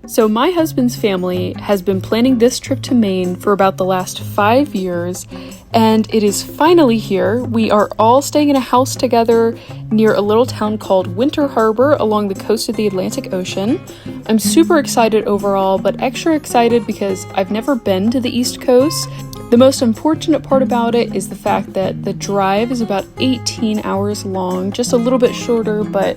So my husband's family has been planning this trip to Maine for about the last 5 years, and it is finally here. We are all staying in a house together near a little town called Winter Harbor along the coast of the Atlantic Ocean. I'm super excited overall, but extra excited because I've never been to the East Coast. The most unfortunate part about it is the fact that the drive is about 18 hours long, just a little bit shorter, but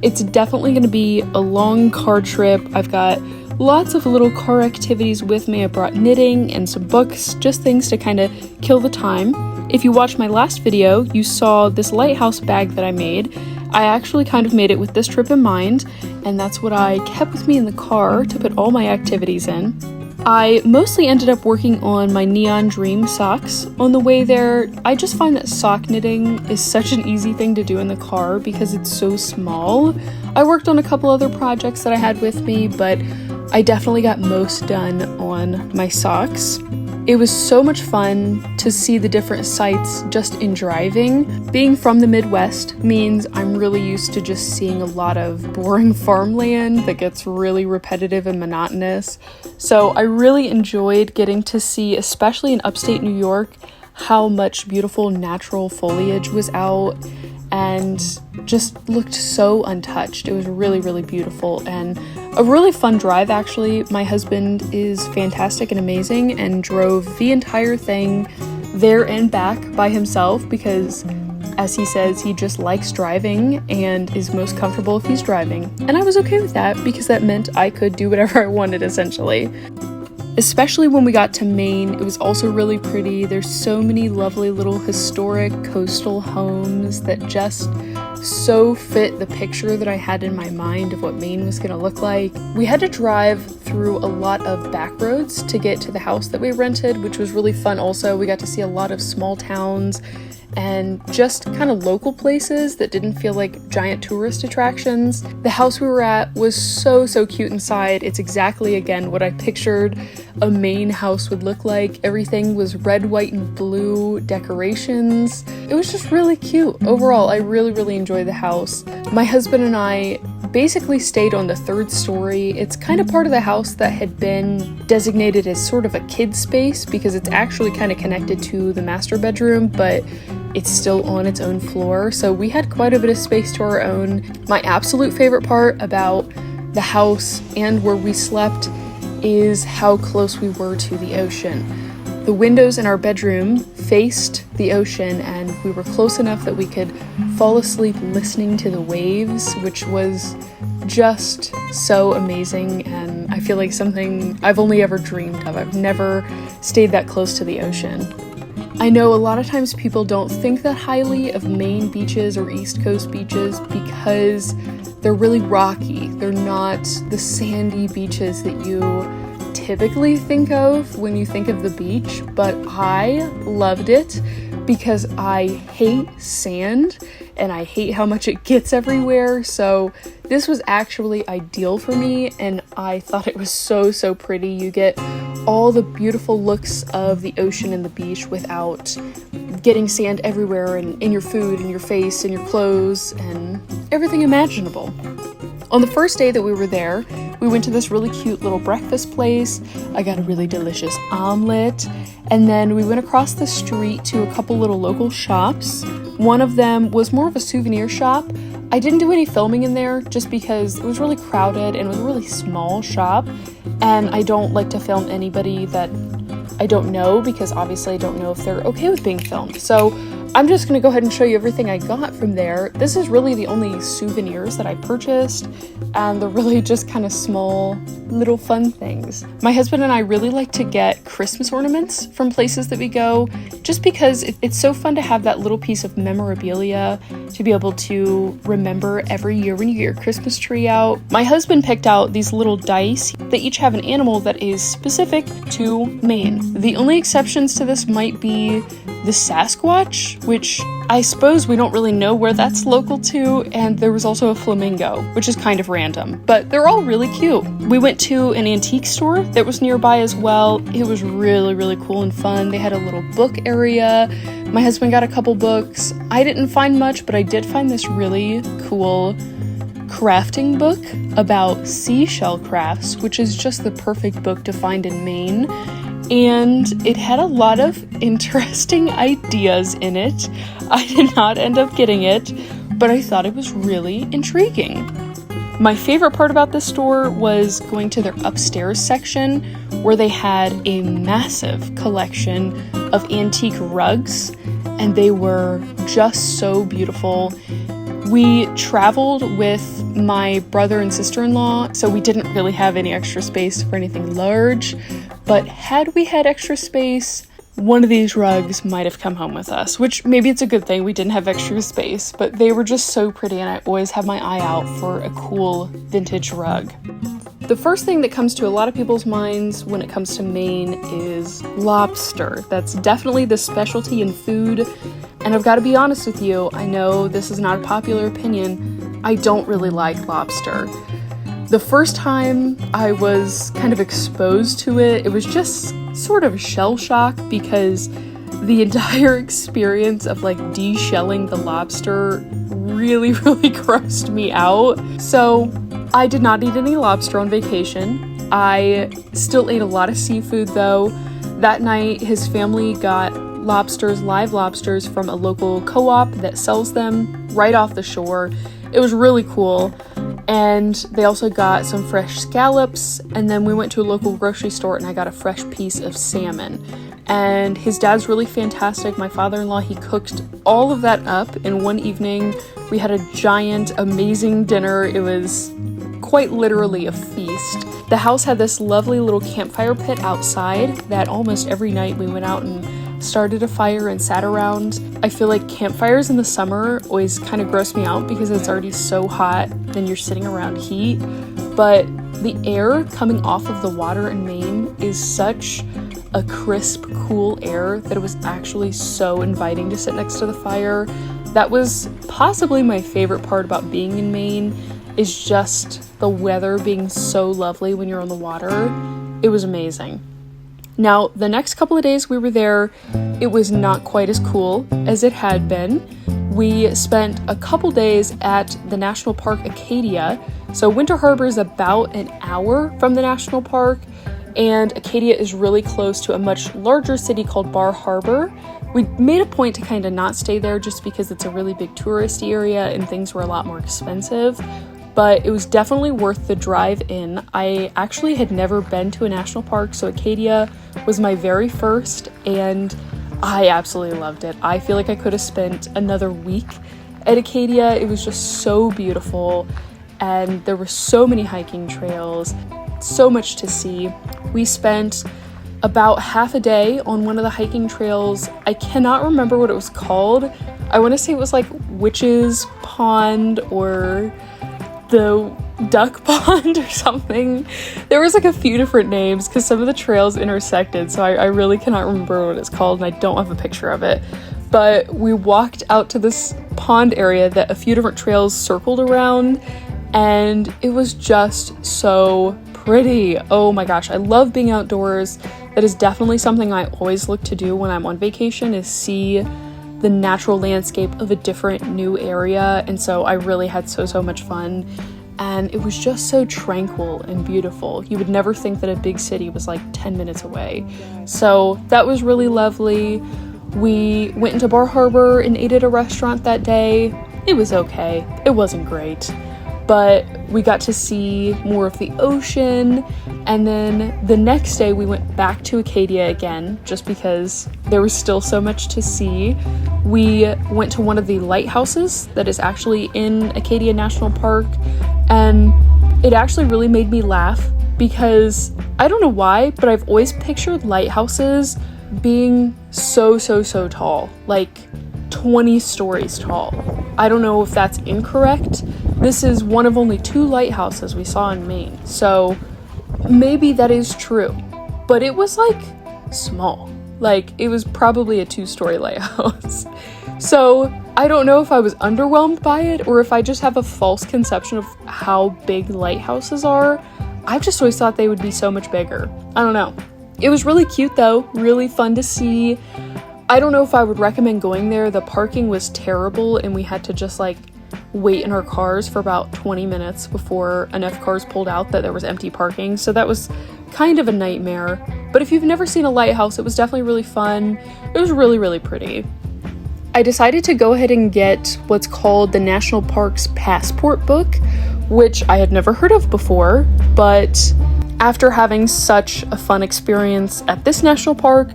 it's definitely going to be a long car trip. I've got lots of little car activities with me. I brought knitting and some books, just things to kind of kill the time. If you watched my last video, you saw this lighthouse bag that I made. I actually kind of made it with this trip in mind, and that's what I kept with me in the car to put all my activities in. I mostly ended up working on my Neon Dream socks on the way there. I just find that sock knitting is such an easy thing to do in the car because it's so small. I worked on a couple other projects that I had with me, but I definitely got most done on my socks. It was so much fun to see the different sights just in driving. Being from the Midwest means I'm really used to just seeing a lot of boring farmland that gets really repetitive and monotonous. So I really enjoyed getting to see, especially in upstate New York, how much beautiful natural foliage was out and just looked so untouched. It was really, really beautiful and a really fun drive, actually. My husband is fantastic and amazing and drove the entire thing there and back by himself because, as he says, he just likes driving and is most comfortable if he's driving. And I was okay with that because that meant I could do whatever I wanted, essentially. Especially when we got to Maine, it was also really pretty. There's so many lovely little historic coastal homes that just so fit the picture that I had in my mind of what Maine was gonna look like. We had to drive through a lot of back roads to get to the house that we rented, which was really fun also. We got to see a lot of small towns and just kind of local places that didn't feel like giant tourist attractions. The house we were at was so cute inside. It's exactly, again, what I pictured a Maine house would look like. Everything was red, white, and blue decorations. It was just really cute. Overall, I really enjoyed the house. My husband and I basically stayed on the third story. It's kind of part of the house that had been designated as sort of a kid's space because it's actually kind of connected to the master bedroom, but it's still on its own floor, so we had quite a bit of space to our own. My absolute favorite part about the house and where we slept is how close we were to the ocean. The windows in our bedroom faced the ocean, and we were close enough that we could fall asleep listening to the waves, which was just so amazing, and I feel like something I've only ever dreamed of. I've never stayed that close to the ocean. I know a lot of times people don't think that highly of Maine beaches or East Coast beaches because they're really rocky. They're not the sandy beaches that you typically think of when you think of the beach, but I loved it because I hate sand and I hate how much it gets everywhere, so this was actually ideal for me, and I thought it was so pretty. You get all the beautiful looks of the ocean and the beach without getting sand everywhere and in your food and your face and your clothes and everything imaginable. On the first day that we were there, we went to this really cute little breakfast place. I got a really delicious omelet, and then we went across the street to a couple little local shops. One of them was more of a souvenir shop. I didn't do any filming in there just because it was really crowded and it was a really small shop, and I don't like to film anybody that I don't know because obviously I don't know if they're okay with being filmed. So I'm just gonna go ahead and show you everything I got from there. This is really the only souvenirs that I purchased, and they're really just kind of small, little fun things. My husband and I really like to get Christmas ornaments from places that we go, just because it's so fun to have that little piece of memorabilia to be able to remember every year when you get your Christmas tree out. My husband picked out these little dice. They each have an animal that is specific to Maine. The only exceptions to this might be the Sasquatch, which I suppose we don't really know where that's local to, and there was also a flamingo, which is kind of random, but they're all really cute. We went to an antique store that was nearby as well. It was really cool and fun. They had a little book area. My husband got a couple books. I didn't find much, but I did find this really cool crafting book about seashell crafts, which is just the perfect book to find in Maine. And it had a lot of interesting ideas in it. I did not end up getting it, but I thought it was really intriguing. My favorite part about this store was going to their upstairs section where they had a massive collection of antique rugs, and they were just so beautiful. We traveled with my brother and sister-in-law, so we didn't really have any extra space for anything large, but had we had extra space, one of these rugs might have come home with us, which maybe it's a good thing we didn't have extra space, but they were just so pretty and I always have my eye out for a cool vintage rug. The first thing that comes to a lot of people's minds when it comes to Maine is lobster. That's definitely the specialty in food, and I've got to be honest with you, I know this is not a popular opinion, I don't really like lobster. The first time I was kind of exposed to it, it was just sort of a shell shock because the entire experience of like de-shelling the lobster really grossed me out. So I did not eat any lobster on vacation. I still ate a lot of seafood though. That night his family got live lobsters from a local co-op that sells them right off the shore. It was really cool. And they also got some fresh scallops, and then we went to a local grocery store and I got a fresh piece of salmon. And his dad's really fantastic. My father-in-law, he cooked all of that up in one evening. We had a giant, amazing dinner. It was quite literally a feast. The house had this lovely little campfire pit outside that almost every night we went out and started a fire and sat around. I feel like campfires in the summer always kind of gross me out because it's already so hot, then you're sitting around heat. But the air coming off of the water in Maine is such a crisp, cool air that it was actually so inviting to sit next to the fire. That was possibly my favorite part about being in Maine, is just the weather being so lovely when you're on the water. It was amazing. Now, the next couple of days we were there, it was not quite as cool as it had been. We spent a couple days at the National Park Acadia. So Winter Harbor is about an hour from the National Park, and Acadia is really close to a much larger city called Bar Harbor. We made a point to kind of not stay there just because it's a really big touristy area and things were a lot more expensive. But it was definitely worth the drive in. I actually had never been to a national park, so Acadia was my very first, and I absolutely loved it. I feel like I could have spent another week at Acadia. It was just so beautiful, and there were so many hiking trails, so much to see. We spent about half a day on one of the hiking trails. I cannot remember what it was called. I want to say it was like Witch's Pond or the Duck Pond or something. There was like a few different names because some of the trails intersected, so I really cannot remember what it's called, and I don't have a picture of it. But we walked out to this pond area that a few different trails circled around, and it was just so pretty. Oh my gosh, I love being outdoors. That is definitely something I always look to do when I'm on vacation, is see the natural landscape of a different new area. And so I really had so much fun, and it was just so tranquil and beautiful. You would never think that a big city was like 10 minutes away. So that was really lovely. We went into Bar Harbor and ate at a restaurant that day. It was okay. It wasn't great, but we got to see more of the ocean. And then the next day we went back to Acadia again, just because there was still so much to see. We went to one of the lighthouses that is actually in Acadia National Park, and it actually really made me laugh because I don't know why, but I've always pictured lighthouses being so tall, like 20 stories tall. I don't know if that's incorrect. This is one of only 2 lighthouses we saw in Maine, so maybe that is true, but it was like small. Like, it was probably a 2-story lighthouse. So I don't know if I was underwhelmed by it or if I just have a false conception of how big lighthouses are. I've just always thought they would be so much bigger. I don't know. It was really cute though, really fun to see. I don't know if I would recommend going there. The parking was terrible and we had to just like wait in our cars for about 20 minutes before enough cars pulled out that there was empty parking. So that was kind of a nightmare. But if you've never seen a lighthouse, it was definitely really fun. It was really, really pretty. I decided to go ahead and get what's called the National Parks Passport book, which I had never heard of before, but after having such a fun experience at this national park,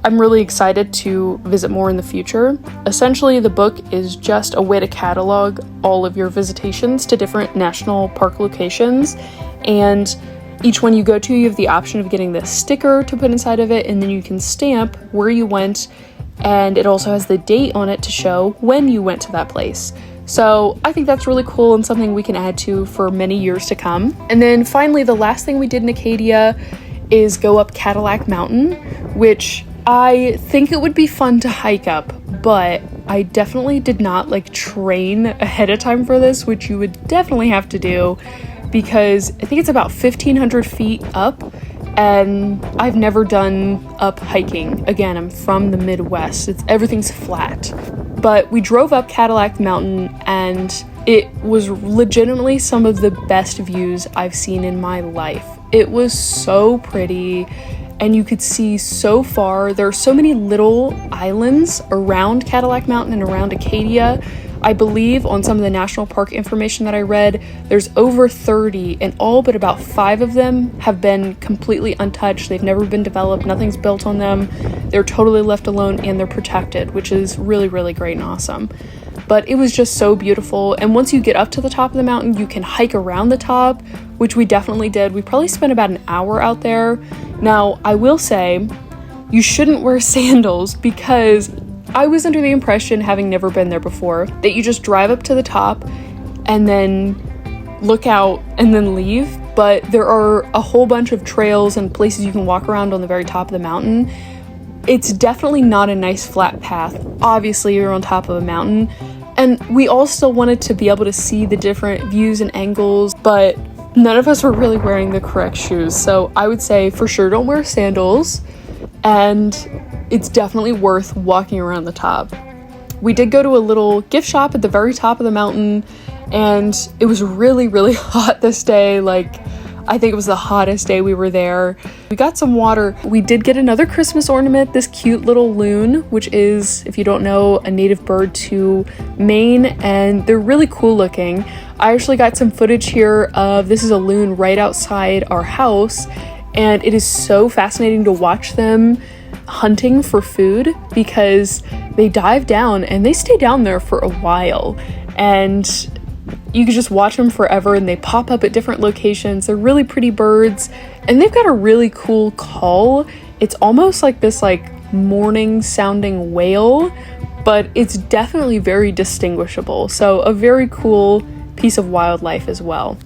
I'm really excited to visit more in the future. Essentially, the book is just a way to catalog all of your visitations to different national park locations, and each one you go to, you have the option of getting this sticker to put inside of it, and then you can stamp where you went, and it also has the date on it to show when you went to that place. So I think that's really cool and something we can add to for many years to come. And then finally, the last thing we did in Acadia is go up Cadillac Mountain, which I think it would be fun to hike up, but I definitely did not train ahead of time for this, which you would definitely have to do because I think it's about 1,500 feet up, and I've never done up hiking. Again, I'm from the Midwest. Everything's flat. But we drove up Cadillac Mountain, and it was legitimately some of the best views I've seen in my life. It was so pretty, and you could see so far. There are so many little islands around Cadillac Mountain and around Acadia. I believe on some of the national park information that I read, there's over 30, and all but about 5 of them have been completely untouched. They've never been developed, nothing's built on them. They're totally left alone, and they're protected, which is really, really great and awesome. But it was just so beautiful, and once you get up to the top of the mountain, you can hike around the top, which we definitely did. We probably spent about an hour out there. Now, I will say, you shouldn't wear sandals because I was under the impression, having never been there before, that you just drive up to the top and then look out and then leave. But there are a whole bunch of trails and places you can walk around on the very top of the mountain. It's definitely not a nice flat path. Obviously, you're on top of a mountain. And we all still wanted to be able to see the different views and angles, but none of us were really wearing the correct shoes. So I would say for sure don't wear sandals, and it's definitely worth walking around the top. We did go to a little gift shop at the very top of the mountain, and it was really, really hot this day. I think it was the hottest day we were there. We got some water. We did get another Christmas ornament, this cute little loon, which is, if you don't know, a native bird to Maine, and they're really cool looking. I actually got some footage here of, this is a loon right outside our house, and it is so fascinating to watch them hunting for food because they dive down and they stay down there for a while, and you can just watch them forever, and they pop up at different locations. They're really pretty birds, and they've got a really cool call. It's almost like this morning sounding wail, but it's definitely very distinguishable. So a very cool piece of wildlife as well.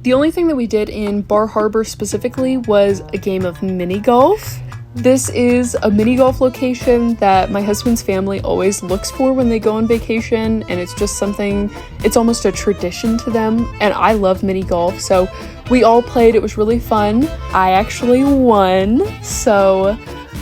The only thing that we did in Bar Harbor specifically was a game of mini golf. This is a mini golf location that my husband's family always looks for when they go on vacation, and it's just something, it's almost a tradition to them, and I love mini golf, so we all played. It was really fun. I actually won, so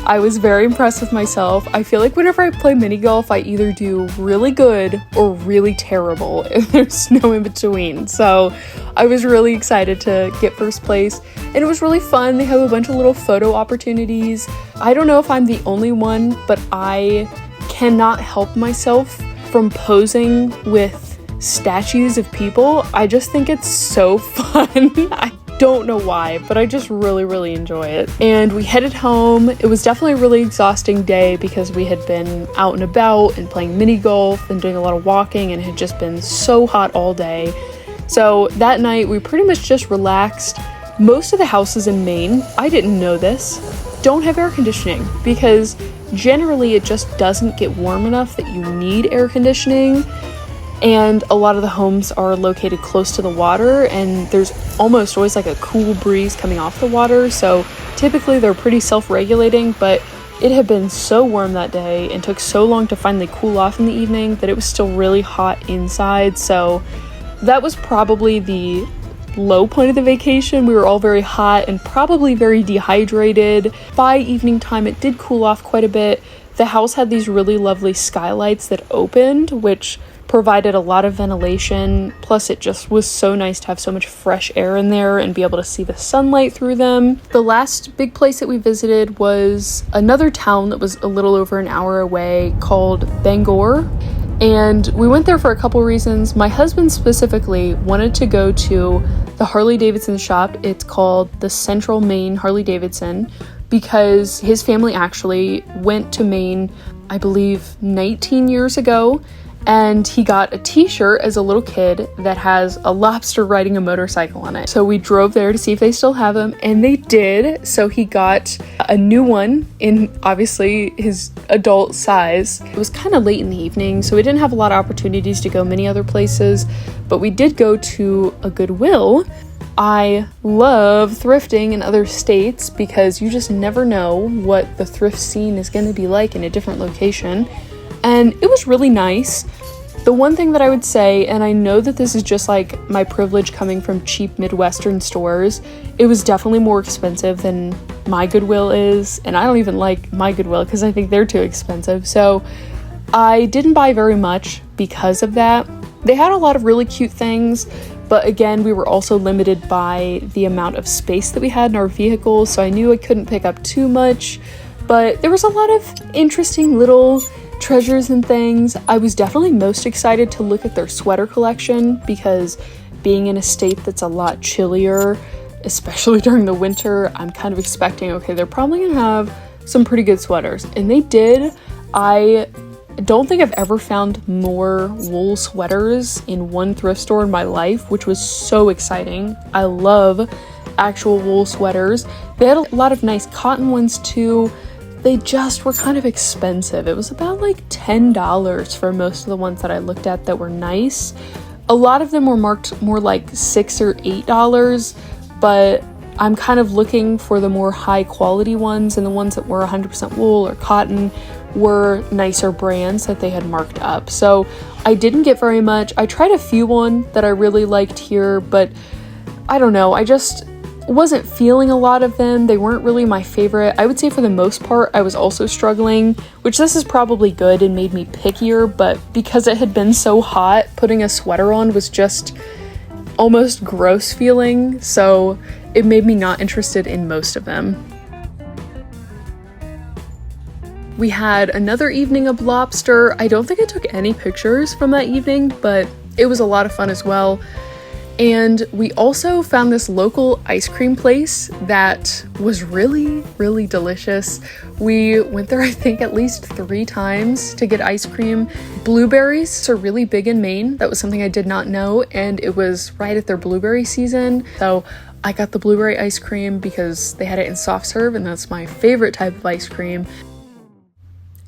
I was very impressed with myself. I feel like whenever I play mini golf, I either do really good or really terrible, and there's no in between. So I was really excited to get first place, and it was really fun. They have a bunch of little photo opportunities. I don't know if I'm the only one, but I cannot help myself from posing with statues of people. I just think it's so fun. I don't know why, but I just really, really enjoy it. And we headed home. It was definitely a really exhausting day because we had been out and about and playing mini golf and doing a lot of walking, and it had just been so hot all day. So that night we pretty much just relaxed. Most of the houses in Maine, I didn't know this, don't have air conditioning because generally it just doesn't get warm enough that you need air conditioning. And a lot of the homes are located close to the water, and there's almost always a cool breeze coming off the water, so typically they're pretty self-regulating, but it had been so warm that day and took so long to finally cool off in the evening that it was still really hot inside. So that was probably the low point of the vacation. We were all very hot and probably very dehydrated. By evening time it did cool off quite a bit, The house had these really lovely skylights that opened, which provided a lot of ventilation. Plus, it just was so nice to have so much fresh air in there and be able to see the sunlight through them. The last big place that we visited was another town that was a little over an hour away called Bangor. And we went there for a couple reasons. My husband specifically wanted to go to the Harley Davidson shop. It's called the Central Maine Harley Davidson, because his family actually went to Maine, I believe 19 years ago, and he got a t-shirt as a little kid that has a lobster riding a motorcycle on it. So we drove there to see if they still have them, and they did. So he got a new one in obviously his adult size. It was kind of late in the evening, so we didn't have a lot of opportunities to go many other places, but we did go to a Goodwill. I love thrifting in other states because you just never know what the thrift scene is going to be like in a different location. And it was really nice. The one thing that I would say, and I know that this is just like my privilege coming from cheap Midwestern stores, it was definitely more expensive than my Goodwill is. And I don't even like my Goodwill because I think they're too expensive. So I didn't buy very much because of that. They had a lot of really cute things, but again, we were also limited by the amount of space that we had in our vehicle. So I knew I couldn't pick up too much, but there was a lot of interesting little treasures and things. I was definitely most excited to look at their sweater collection because being in a state that's a lot chillier, especially during the winter, I'm kind of expecting, okay, they're probably gonna have some pretty good sweaters. And they did. I don't think I've ever found more wool sweaters in one thrift store in my life, which was so exciting. I love actual wool sweaters. They had a lot of nice cotton ones too. They just were kind of expensive. It was about like $10 for most of the ones that I looked at that were nice. A lot of them were marked more like $6 or $8, but I'm kind of looking for the more high quality ones, and the ones that were 100% wool or cotton were nicer brands that they had marked up. So I didn't get very much. I tried a few on that I really liked here, but I don't know. I just wasn't feeling a lot of them. They weren't really my favorite. I would say for the most part, I was also struggling, which this is probably good and made me pickier, but because it had been so hot, putting a sweater on was just almost gross feeling, so it made me not interested in most of them. We had another evening of lobster. I don't think I took any pictures from that evening, but it was a lot of fun as well. And we also found this local ice cream place that was really, really delicious. We went there, I think, at least 3 times to get ice cream. Blueberries are really big in Maine. That was something I did not know, and it was right at their blueberry season. So I got the blueberry ice cream because they had it in soft serve, and that's my favorite type of ice cream.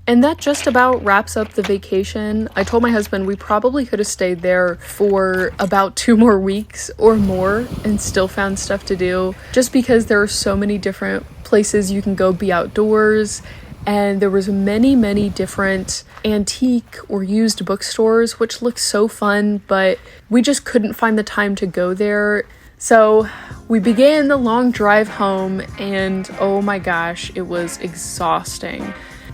And that just about wraps up the vacation. I told my husband we probably could have stayed there for about 2 more weeks or more and still found stuff to do, just because there are so many different places you can go be outdoors. And there was many different antique or used bookstores, which looked so fun, but we just couldn't find the time to go there. So we began the long drive home, and oh my gosh, it was exhausting.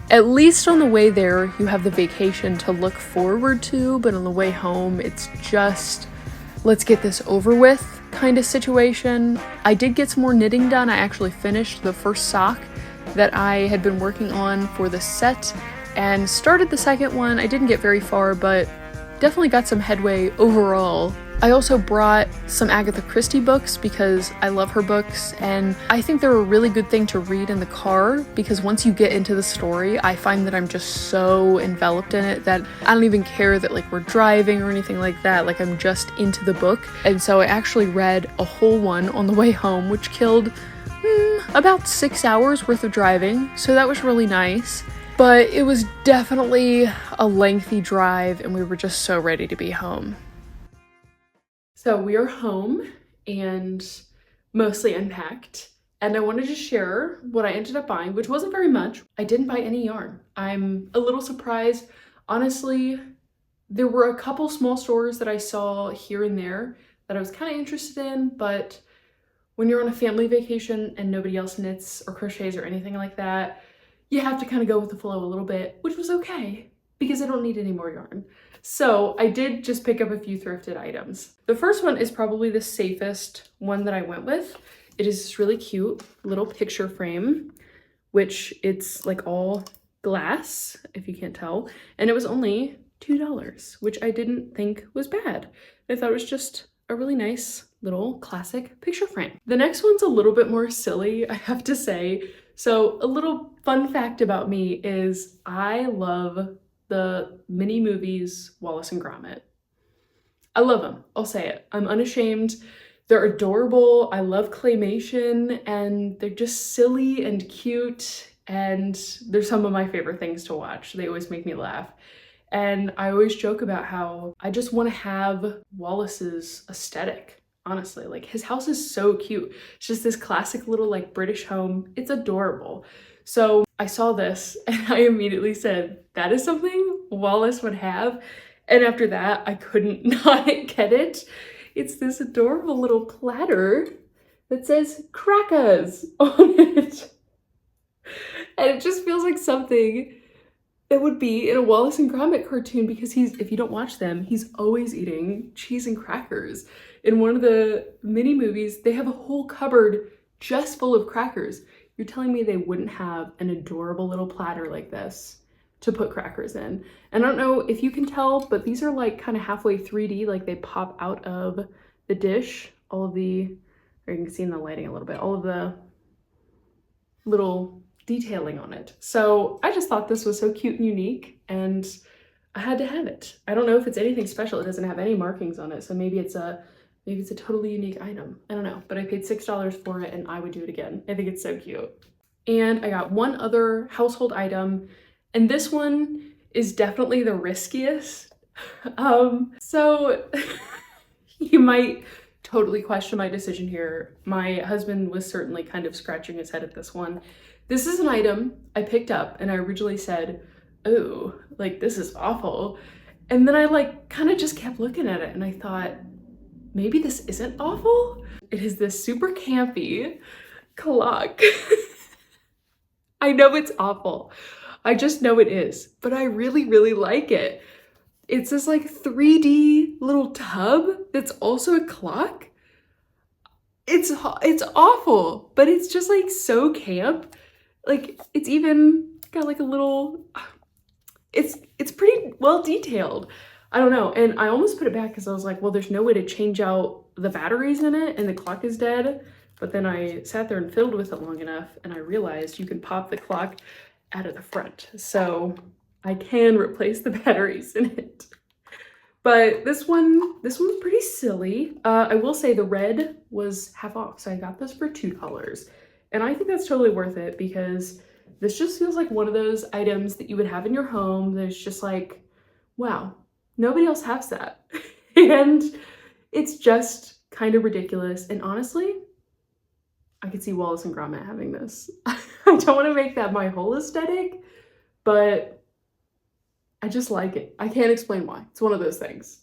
At least on the way there, you have the vacation to look forward to, but on the way home, it's just, let's get this over with kind of situation. I did get some more knitting done. I actually finished the first sock that I had been working on for the set and started the second one. I didn't get very far, but definitely got some headway overall. I also brought some Agatha Christie books because I love her books, and I think they're a really good thing to read in the car because once you get into the story, I find that I'm just so enveloped in it that I don't even care that like we're driving or anything like that. Like I'm just into the book. And so I actually read a whole one on the way home, which killed about 6 hours worth of driving. So that was really nice. But it was definitely a lengthy drive, and we were just so ready to be home. So we are home and mostly unpacked, and I wanted to share what I ended up buying, which wasn't very much. I didn't buy any yarn. I'm a little surprised. Honestly, there were a couple small stores that I saw here and there that I was kind of interested in, but when you're on a family vacation and nobody else knits or crochets or anything like that, you have to kind of go with the flow a little bit, which was okay because I don't need any more yarn. So I did just pick up a few thrifted items. The first one is probably the safest one that I went with. It is this really cute little picture frame, which it's like all glass, if you can't tell. And it was only $2, which I didn't think was bad. I thought it was just a really nice little classic picture frame. The next one's a little bit more silly, I have to say. So a little fun fact about me is I love the mini movies Wallace and Gromit. I love them, I'll say it. I'm unashamed. They're adorable. I love claymation and they're just silly and cute and they're some of my favorite things to watch. They always make me laugh. And I always joke about how I just want to have Wallace's aesthetic, honestly. Like his house is so cute. It's just this classic little like British home. It's adorable. So I saw this and I immediately said, that is something Wallace would have. And after that, I couldn't not get it. It's this adorable little platter that says crackers on it. And it just feels like something that would be in a Wallace and Gromit cartoon because if you don't watch them, he's always eating cheese and crackers. In one of the mini movies, they have a whole cupboard just full of crackers. You're telling me they wouldn't have an adorable little platter like this to put crackers in. And I don't know if you can tell, but these are like kind of halfway 3D, like they pop out of the dish. All of the, or you can see in the lighting a little bit, all of the little detailing on it. So I just thought this was so cute and unique and I had to have it. I don't know if it's anything special. It doesn't have any markings on it. So maybe it's a totally unique item. I don't know, but I paid $6 for it and I would do it again. I think it's so cute. And I got one other household item. And this one is definitely the riskiest. So you might totally question my decision here. My husband was certainly kind of scratching his head at this one. This is an item I picked up and I originally said, oh, like this is awful. And then I like kind of just kept looking at it and I thought, maybe this isn't awful. It is this super campy clock. I know it's awful. I just know it is, but I really, really like it. It's this like 3D little tub that's also a clock. It's awful, but it's just like so camp. Like it's even got like a little, it's pretty well detailed. I don't know. And I almost put it back because I was like, well, there's no way to change out the batteries in it and the clock is dead. But then I sat there and fiddled with it long enough and I realized you can pop the clock out of the front. So I can replace the batteries in it. But this one's pretty silly. I will say the red was half off. So I got this for $2. And I think that's totally worth it because this just feels like one of those items that you would have in your home. That's just like, wow, nobody else has that. And it's just kind of ridiculous. And honestly, I could see Wallace and Gromit having this. I don't want to make that my whole aesthetic, but I just like it. I can't explain why. It's one of those things.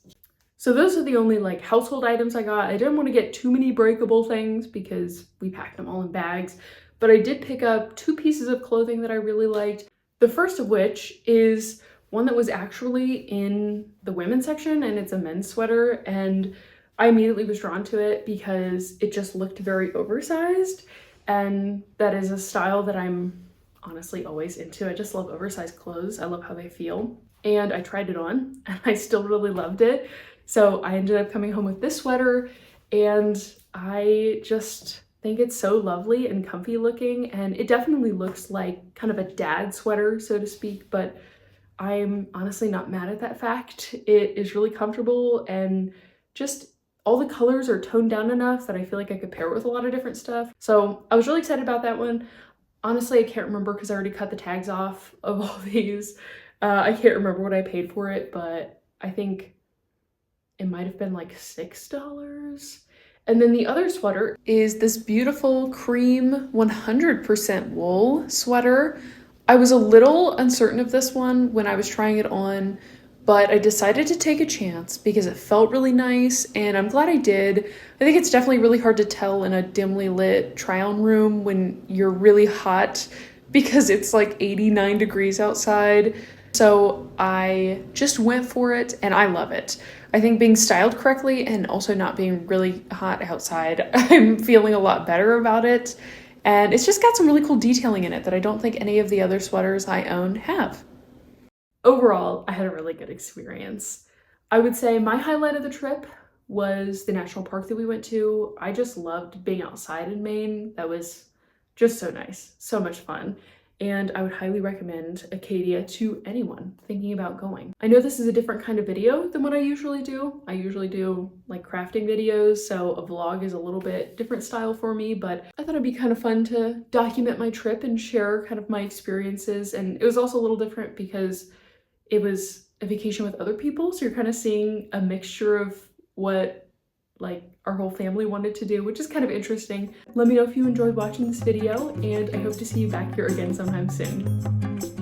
So those are the only like household items I got. I didn't want to get too many breakable things because we packed them all in bags, but I did pick up 2 pieces of clothing that I really liked. The first of which is one that was actually in the women's section and it's a men's sweater, and I immediately was drawn to it because it just looked very oversized, and that is a style that I'm honestly always into. I just love oversized clothes. I love how they feel. And I tried it on and I still really loved it. So I ended up coming home with this sweater and I just think it's so lovely and comfy looking, and it definitely looks like kind of a dad sweater, so to speak, but I'm honestly not mad at that fact. It is really comfortable and just all the colors are toned down enough that I feel like I could pair it with a lot of different stuff. So I was really excited about that one. Honestly, I can't remember because I already cut the tags off of all these. I can't remember what I paid for it, but I think it might have been like $6. And then the other sweater is this beautiful cream 100% wool sweater. I was a little uncertain of this one when I was trying it on, but I decided to take a chance because it felt really nice and I'm glad I did. I think it's definitely really hard to tell in a dimly lit try-on room when you're really hot because it's like 89 degrees outside. So I just went for it and I love it. I think being styled correctly and also not being really hot outside, I'm feeling a lot better about it. And it's just got some really cool detailing in it that I don't think any of the other sweaters I own have. Overall, I had a really good experience. I would say my highlight of the trip was the national park that we went to. I just loved being outside in Maine. That was just so nice, so much fun. And I would highly recommend Acadia to anyone thinking about going. I know this is a different kind of video than what I usually do. I usually do like crafting videos, so a vlog is a little bit different style for me, but I thought it'd be kind of fun to document my trip and share kind of my experiences. And it was also a little different because it was a vacation with other people, so you're kind of seeing a mixture of what like our whole family wanted to do, which is kind of interesting. Let me know if you enjoyed watching this video, and I hope to see you back here again sometime soon.